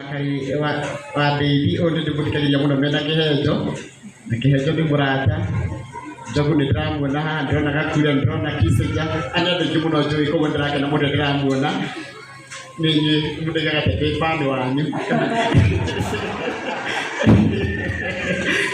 Kai wa baby onde ndibutikaria muno mena kihejo ni murata jogu ni ndiramuona haha ndirona gakuire ndirona kiseja anyende kimuno njui koguo ndirakena muno ndiramuona ninyi mudigaga tete bani wanyu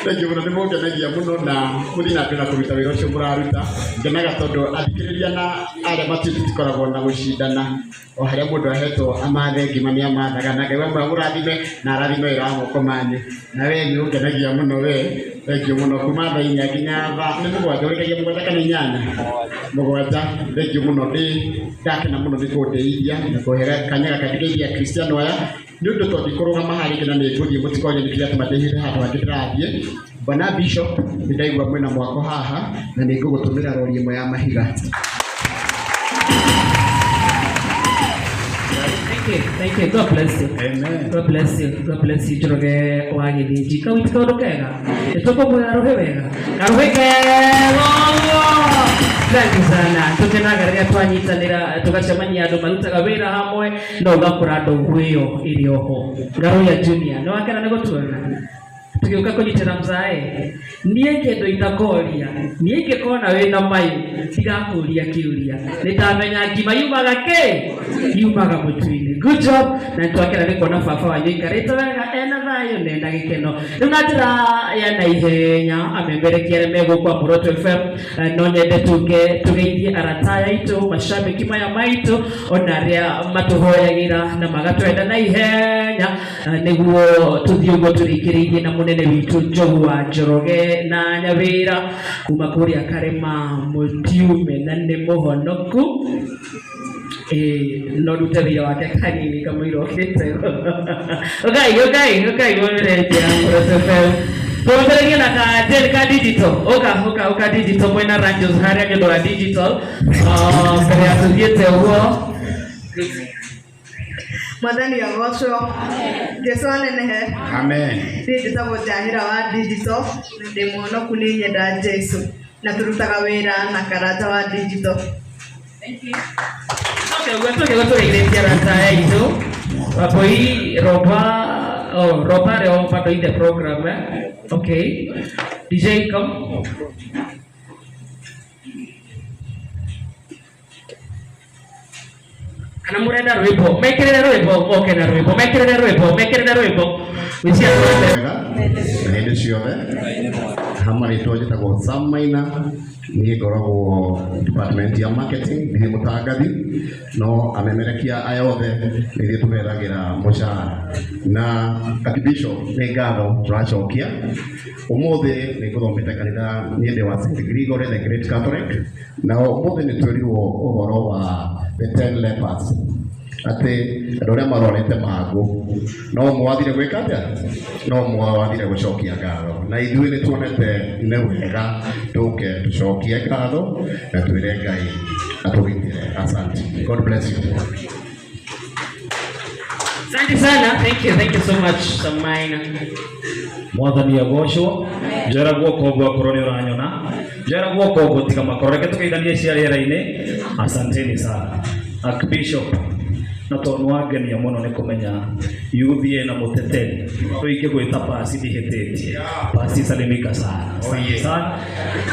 Thank you muno nimugenagia muno na muthina twina kuruta wira ucio muraruta ngenaga tondu athikiriria na aria matitikoragwo na gucindana o haria mundu ahetwo amathe ngima ni amathaga na Ngai wamwe murathime na arathime wira wa moko manyu na we ni ungenagia muno we thank you muno kuma thaa inya nginya ni mugwanja urikagia mugwanja kana inyanya mugwanja thank you muno ndi ndakena muno ni kundeithia na kuhera kanyaga katikithia Kristiano aya ni undu tondikuruga mahari kana ni nguthie mutikonye nikiria tumatehire handu angitirathie Bwana Bishop ndaigua mwena mwako haha na nigugutumira rori imwe ya mahiga. Thank you. God bless you. Amen. God bless you. God bless you. Turoge wagithiji kawitiko ndokega. Etoko mwarohe wega. Karohe kego. Thank you sana. Tukenaga twanyitanira tugacemania andu marutaga wira hamwe no ugakora andu hwio iri oho. Ngaro ya Junior. No akena nego tuona. Tukiuka kunyitira mzae niye kendo itakoria niye ngikona wina mayu tigakuria kiuria nitamenya ngima yumaga ke yumaga mutuini. Good job na twakera nikona baba wanyu ikarite wega ena thayo nenda gikeno riu na njira ya naihenya amemberekiere mego kwa Muroto FM no nyende tugeithie arataya itu mashabiki maya maitu onaria matuhoyagira na magatwenda naihenya niguo tuthiugo turikiririe na munene witu Njogu wa Njoroge na Nyawira kuma kuria Karema Mutiume na ni muhonoku no rute wira wake kanini kama irokete okay woneretia Muroto FM tuongeregie na ka digital oka digital mwena ranjos haria nyondo digital kaya tuziete huo Madani ya gosho Jesone nehe Amen. Digital wajahira wa digital ndemono kuninye da Jesu na turutaga wira na karata wa digital. Thank you. Okay, goto iglesia rata hizo. Hapo hii roba leo pato ide program Okay. DJ come. Kana murenda rwimbo mekirira rwimbo oke na rwimbo mekirira rwimbo wisia na hindi ciothe hamwe ritwa njitagwo Sam Maina ni ngoragwo department ya marketing ni mutangathi no amemerekia aya othe ni tumeragĩra mucara na Bishop ni ngatho turacokia umuthi ni nguthomete kanitha ni ndi wa St. Gregory the Great Catholic na umuthi ni twirirwo uhoro wa the 10 lepers ate adoria marorete mago no mwathire gwika atia no mwathire gucokia ngatho na ithuĩ nĩ tuonete nĩ wega tuke tucokie ngatho na twĩre Ngai atũgitĩre. Asante. God bless you. Asante sana. Thank you so much Samaina. Mwathani agoshwo njera guoko gwa koroni uranyona njera guoko gutika makoreke tukaithanie ciarĩra-inĩ. Asanteni sana Archbishop na tonu wagenia muno ni kumenya yuthie na muteteri tuike gwita pasi dihitetie pasi salimika sana sana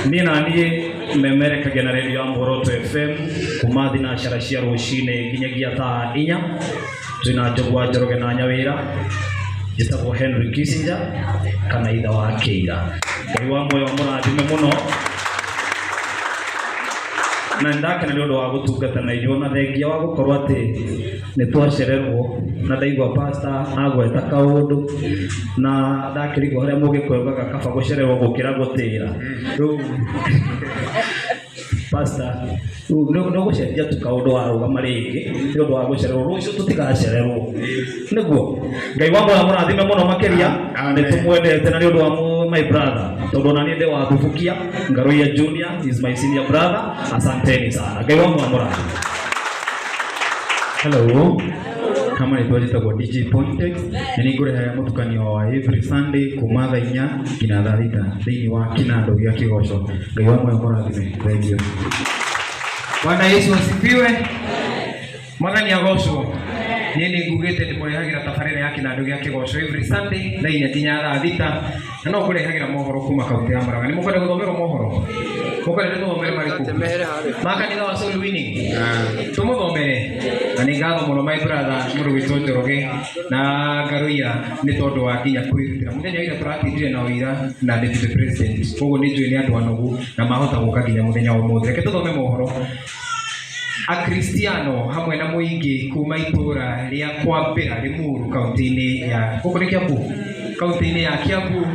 ni nani memere kagena radio ya Muroto FM kumathi na sharashia rushine kinyagia ta inya twina Njogu wa Njoroge na Nyawira jitagwo Henry Kissinger kana itha wa Keira. Ngai wa moyo murathime muno na ndakena nĩ ũndũ wa gũtungata na inyuĩ na thengia wa gũkorwo atĩ nĩ twacererwo na ndaigua pastor agweta kaũndũ na ndakĩrigwo harĩa mũgĩkũyũgaga kaba gũcererwo gũkĩra gũtĩra rĩu pastor no gũcenjia tu kaũndũ warũgama rĩngĩ nĩ ũndũ wa gũcererwo rũciũ tũtigacererwo nĩguo. Ngai wa moyo mũrathime mũno makĩria nĩ tũmwendete na nĩ ũndũ wa my brother tondũ na niĩ ndĩ wa thubukia Ngaro ya Junior is my senior brother. Asanteni sana. Ngai wa moyo mũrathime. Hello. Kama ni twajitagwo DJ Pointex ni ngũrehaga mũtukanio wa every Sunday kuma thaa 4 nginya thaa 6 thĩinĩ wa kinando gĩa Kĩgoco. Ngai wa moyo mũrathime. Thank you. Bwana Yesu asifiwe. Mwathani agoshwo. nini ngugite ndi murehagira tabarira ya kinando gia kigoco every Sunday na inya kinya thaa thita na no kurehagira mohoro kuma kaunti ya Murang'a ni mukwenda guthomera mohoro mukwenda guthomera mariku makanitha wa Soul Winning tumuthomere na ni ngatho muno my brother mundu witwo Njoroge na Ngaruia ni tondu wa kinya kwirutira muthenya ira turatindire na wira na deputy president koguo ni njui ni andu anogu na mahota guka kinya muthenya wa umuthi reke tuthome mohoro. Akristiano hamwe na muingi kuma itura ria Kwambira Limuru kaunti-ini ya Kiambu kaunti-ini ya Kiambu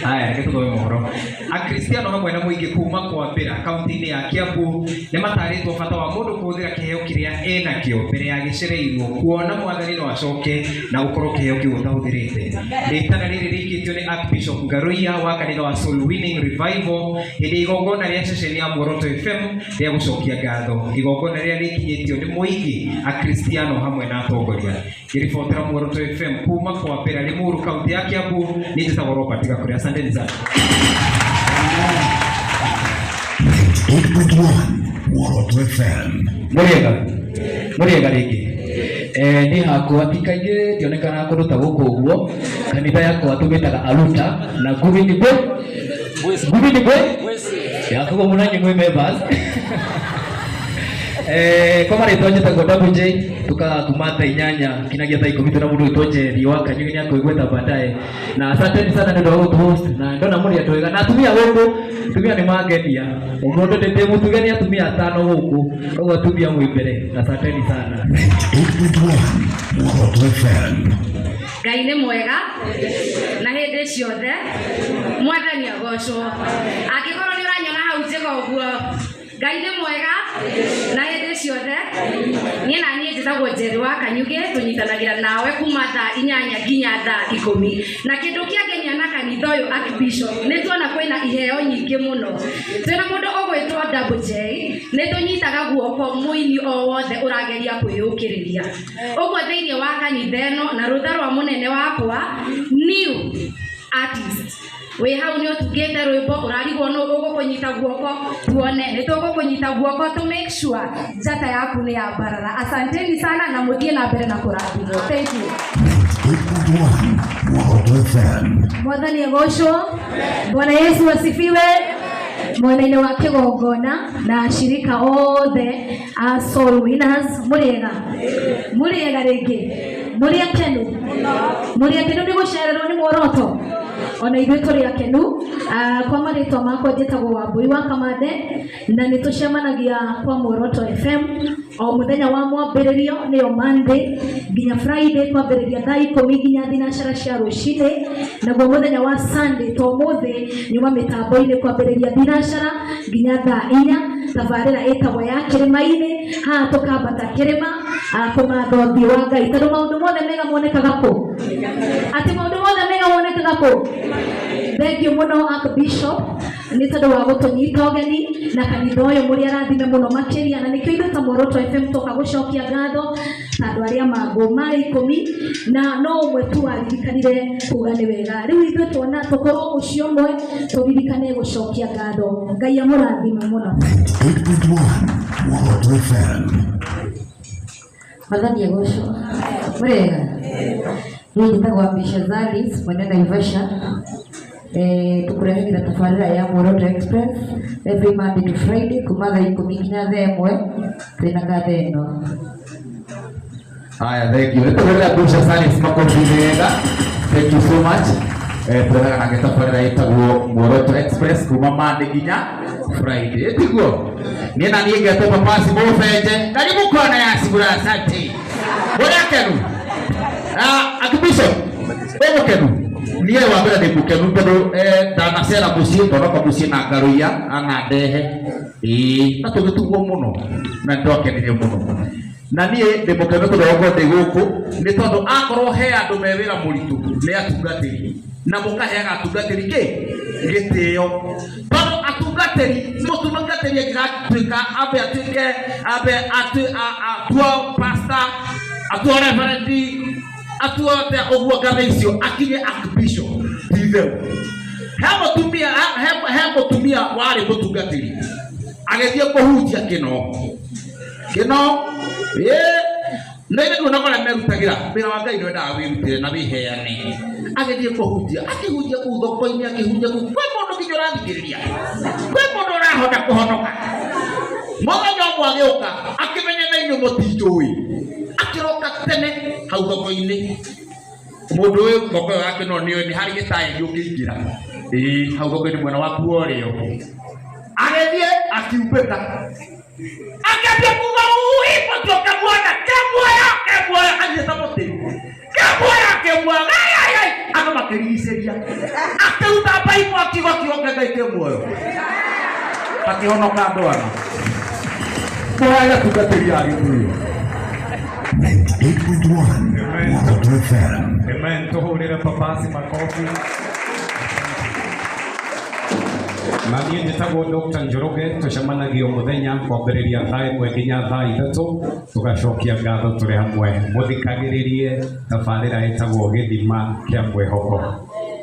Haya, reke tuthome mohoro. Akristiano hamwe na muingi kuma Kwambira kaunti-ini ya Kiambu ni mataritwo bata wa mundu kuthira kiheo kiria enakio mbere ya gicereirwo kuona mwathani no acoke na gukorwo kiheo kiu utahuthirite. Ritana riri rikitio ni Archbishop Ngaruia wa kanitha wa Soul Winning Revival hindi igongona ria ceceni ya Muoroto FM ria gucokia ngatho. Igongona ria rikinyitio ni muingi Akristiano hamwe na atongoria. Iribotera Muoroto FM kuma Kwambira Limuru kaunti ya Kiambu ni njitagwo Robert Gakuri. Asanteni sana. 8.1 Muoroto FM. Muriega rĩngĩ ni hakwa tikaige tionekana kũruta gũkũ ũguo kanitha yakwa tũgĩtaga aruta na nguvi ni bwe yakuwa munanyi mwe members kwa mara itonye ta Double J tukakumata inyanya kinagia ta ikomito na mundu itonye riwa kanyugi ni akoigweta baadaye na asante sana ndio wa host na ndona muri atwega na atumia wako tumia ni magedia umundu tete mutugeni atumia 5 huku kwa atumia muimbere asante sana. 8.1 Muoroto FM. Ngai nĩ mwega na hĩndĩ ciothe mwathani agocwo angĩkorwo nĩ ũranyona hau njega ũguo Ngai nĩ mwega na hĩndĩ ciothe niĩ na niĩ njĩtagwo Njeri wa Kanyuge tũnyitanagĩra nawe kuma thaa 8 nginya thaa 10 na kĩndũ kĩangenia na kanitha ũyũ Archbishop nĩ tuona kwĩna iheo nyingĩ mũno twĩna mũndũ ũgwĩtwo Double J nĩ tũnyitaga guoko mũini o wothe ũrageria kwĩyũkĩrĩria ũguo thĩinĩ wa kanitha ĩno na rũtha rwa mũnene wakwa new artist we hau ni otugete rwimbo urarigwo no ugukunyita guoko tuone ni tugukunyita guoko to make sure njata yaku ni ya barara. Asanteni sana na muthie na mbere na kurathimwo. Thank you. 8.1 Muoroto FM. Mwathani agocwo. Bwana Yesu asifiwe. Mwena-inĩ wa kĩgongona na ashirika othe a Soul Winners muriega rĩngĩ muri akenu nĩ gũcererwo nĩ muoroto ona ithuĩ tũrĩ akenu kwa marĩtwa makwa njĩtagwo Wambui wa Kamande na nĩ tũcemanagia kwa Muoroto FM o mũthenya wa mwambĩrĩrio nĩyo Monday nginya Friday kwambĩrĩria thaa 10 nginya thinacara cia rũcinĩ naguo mũthenya wa Sunday to mũthĩ nyuma mĩtambo-inĩ kwambĩrĩria thinacara nginya thaa 4 tabarĩra ĩtagwo ya kĩrĩma-inĩ haha tũkambata kĩrĩma kũmatha ũthiũ wa Ngai tondũ maũndũ mothe mega monekaga kũ atĩ maũndũ mothe mega monekaga kũ. Thengiũ mũno Archbishop nĩ tondũ wa gũtũnyita ũgeni na kanitha ũyũ mũrĩ arathime mũno makĩria na nĩkĩo ithuĩ ta Muoroto FM tũka gũcokia ngatho andũ arĩa mangũ marĩ 10 na no ũmwe tu waririkanire kuga nĩ wega rĩu ithuĩ tuona tũkorwo ũcio ũmwe tũririkane gũcokia ngatho. Ngai amũrathime mũno. 8.1 Muoroto FM. Mwathani agocwo. Murega niĩ njĩtagwo Ambisha Zalis mwene Naivasha tukurehagĩra tabarĩra ya Muoroto Express every Monday to Friday kuma thaa 10 nginya thaa 1 twĩna ngatho ĩno. Haya, thank you. Tunaendelea Ambisha Zalis makofi wega. Thank you so much. Tunaendelea na tabarĩra ĩtagwo Muoroto Express kuma Monday nginya Friday. Tiguo niĩ na niĩ ngete papasi mũbenje karibu kona ya Sibura. Asante Murakenu Archbishop Murakenu niĩ wa mbere ndĩ mũkenu tondũ ndanacera mũciĩ ndonoka mũciĩ na Ngaruia anandehe na tũgĩtugwo mũno na nĩndokenirie mũno na niĩ ndĩ mũkenu tondũ ndĩ gũkũ nĩ tondũ akorwo he andũ me wĩra mũritũ nĩ atungatĩri na mũkaheaga atungatĩri gĩtĩo tondũ atungatĩri mũtungatĩri angĩgatuĩka ambe atuĩke atua pastor atua reverend atua ũguo ngatho icio akinye Archbishop nditherũ he mũtumia warĩ mũtungatĩri agĩthiĩ kũhunjia kĩno Nene ndona kole merutagira wira wa Ngai nwendaga wirutire na wiheane agithie kuhunjia akihunjia kuu thoko-ini akihunjia kuu kwi mundu nginya urathikiriria kwi mundu urahota kuhonoka muthenya umwe agiuka akimenya thĩinĩ mũtinjũĩ akiroka tene hau thoko-ini mundu uyu thoko ĩyo yake no nĩ harĩ gĩtaĩri ũkĩingĩra hau thoko-ini mwena waku ũrĩo agithie akiumbĩka akambia kuga ipo toka bwana kemwoya anyita mũtĩ kemwoya akamakĩrigicĩria akĩruta mbaibu akiuga kĩonge Ngai kemwoyo akĩhonoka ndwara mwoya gatungatĩri agĩturio 98.1 Mwahoto FM. Amen. Tuhurire papasi makofi. Na niĩ njĩtagwo Dr. Njoroge, tũcemanagia mũthenya kwambĩrĩria thaa ĩmwe nginya thaa ithatũ, tũgacokia ngatho tũrĩ hamwe. Mũthikagĩrĩrie tabarĩra ĩtagwo Gĩthima kĩa Mwĩhoko.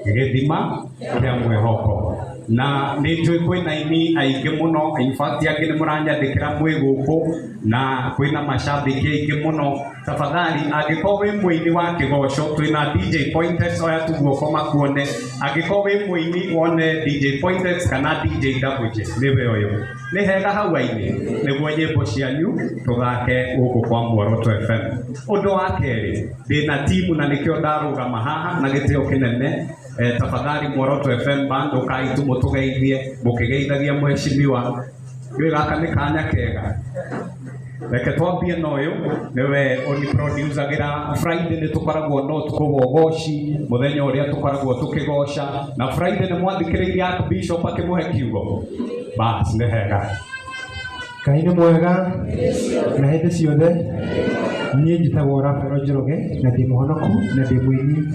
Gĩthima kĩa Mwĩhoko. Na nĩ njũĩ kwĩna aini aingĩ mũno, in fact angĩ nĩ mũranyandĩkĩra mwĩ gũkũ na kwĩna macambĩki aingĩ mũno. Tafadhali angĩkorwo wĩ mũini wa kĩgoco, twĩna DJ Pointex, oya tu guoko makuone. Angĩkorwo wĩ mũini wone DJ Pointex kana DJ Double J, nĩwe ũyũ. Nĩ hega hau aini nĩguo nyĩmbo cianyu tũthake gũkũ kwa Muoroto FM. Ũndũ wa kerĩ, ndĩna timu na nĩkĩo ndarũgama haha na gĩtĩo kĩnene. Tafadhali Muoroto FM band ũkai tu mũtũgeithie mũkĩgeithagia mheshimiwa. Gĩ gaka nĩ kanya kega. Reke twambie na ũyũ nĩwe ũniproducagĩra Friday nĩ tũkoragwo no tũkũgogoci mũthenya ũrĩa tũkoragwo tũkĩgoca na Friday nĩ mwathikĩrĩirie Archbishop akĩmũhe kiugo. Bas nĩ hega. Ngai nĩ mwega na hĩndĩ ciothe. Niĩ njĩtagwo Raphael Njoroge na ndĩ mũhonoku na ndĩ mũini.